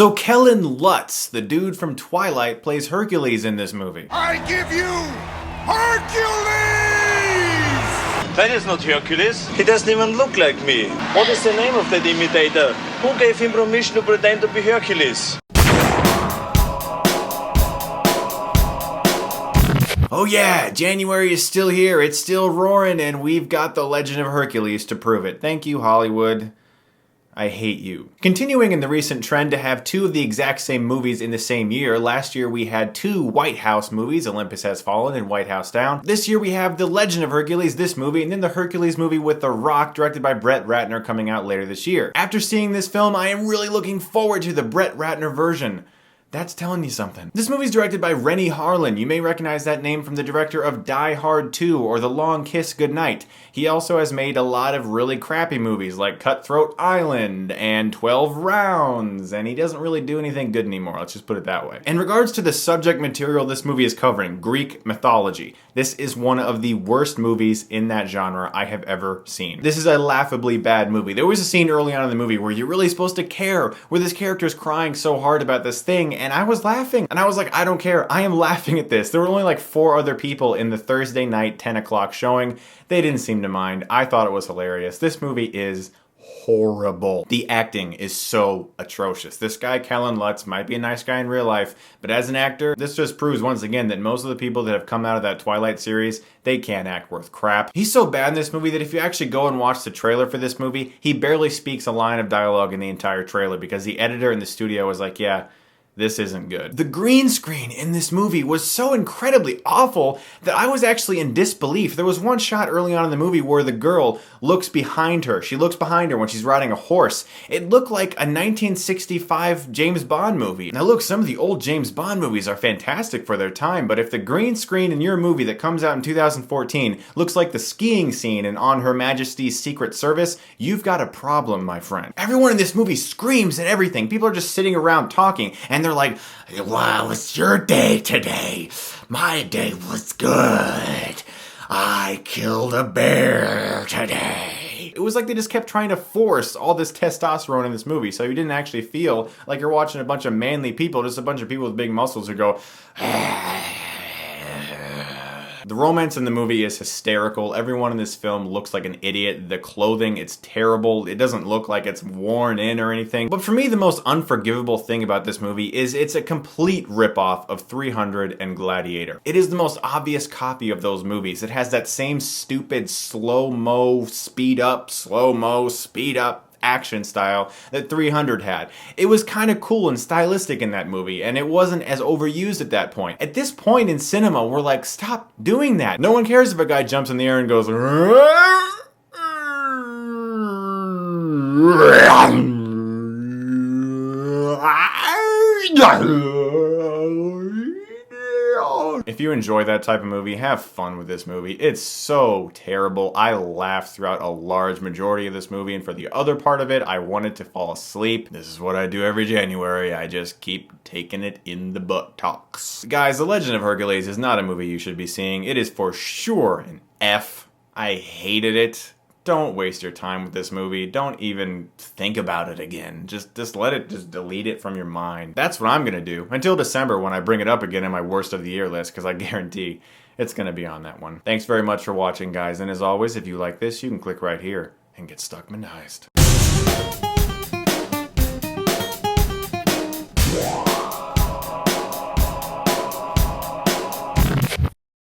So Kellan Lutz, the dude from Twilight, plays Hercules in this movie. I give you Hercules! That is not Hercules. He doesn't even look like me. What is the name of that imitator? Who gave him permission to pretend to be Hercules? Oh yeah, January is still here, it's still roaring, and we've got The Legend of Hercules to prove it. Thank you, Hollywood. I hate you. Continuing in the recent trend to have two of the exact same movies in the same year, last year we had two White House movies, Olympus Has Fallen and White House Down. This year we have The Legend of Hercules, this movie, and then the Hercules movie with The Rock, directed by Brett Ratner, coming out later this year. After seeing this film, I am really looking forward to the Brett Ratner version. That's telling you something. This movie's directed by Renny Harlin. You may recognize that name from the director of Die Hard 2 or The Long Kiss Goodnight. He also has made a lot of really crappy movies like Cutthroat Island and 12 Rounds, and he doesn't really do anything good anymore, let's just put it that way. In regards to the subject material this movie is covering, Greek mythology, this is one of the worst movies in that genre I have ever seen. This is a laughably bad movie. There was a scene early on in the movie where you're really supposed to care, where this character is crying so hard about this thing, and I was laughing. And I was like, I don't care. I am laughing at this. There were only like 4 other people in the Thursday night 10 o'clock showing. They didn't seem to mind. I thought it was hilarious. This movie is horrible. The acting is so atrocious. This guy, Kellan Lutz, might be a nice guy in real life, but as an actor, this just proves once again that most of the people that have come out of that Twilight series, they can't act worth crap. He's so bad in this movie that if you actually go and watch the trailer for this movie, he barely speaks a line of dialogue in the entire trailer because the editor in the studio was like, yeah, this isn't good. The green screen in this movie was so incredibly awful that I was actually in disbelief. There was one shot early on in the movie where the girl looks behind her. She looks behind her when she's riding a horse. It looked like a 1965 James Bond movie. Now look, some of the old James Bond movies are fantastic for their time, but if the green screen in your movie that comes out in 2014 looks like the skiing scene in On Her Majesty's Secret Service, you've got a problem, my friend. Everyone in this movie screams and everything. People are just sitting around talking, and they're like, "Wow, it's your day today. My day was good. I killed a bear today." It was like they just kept trying to force all this testosterone in this movie, so you didn't actually feel like you're watching a bunch of manly people, just a bunch of people with big muscles who go, The romance in the movie is hysterical. Everyone in this film looks like an idiot. The clothing, it's terrible. It doesn't look like it's worn in or anything. But for me, the most unforgivable thing about this movie is it's a complete ripoff of 300 and Gladiator. It is the most obvious copy of those movies. It has that same stupid slow-mo, speed up, slow-mo, speed up action style that 300 had. It was kind of cool and stylistic in that movie, and it wasn't as overused at that point. At this point in cinema, we're like, stop doing that. No one cares if a guy jumps in the air and goes, If you enjoy that type of movie, have fun with this movie. It's so terrible. I laughed throughout a large majority of this movie, and for the other part of it, I wanted to fall asleep. This is what I do every January. I just keep taking it in the buttocks. Guys, The Legend of Hercules is not a movie you should be seeing. It is for sure an F. I hated it. Don't waste your time with this movie. Don't even think about it again. Just let it, just delete it from your mind. That's what I'm gonna do. Until December when I bring it up again in my worst of the year list, because I guarantee it's gonna be on that one. Thanks very much for watching, guys, and as always, if you like this, you can click right here and get Stuckmanized.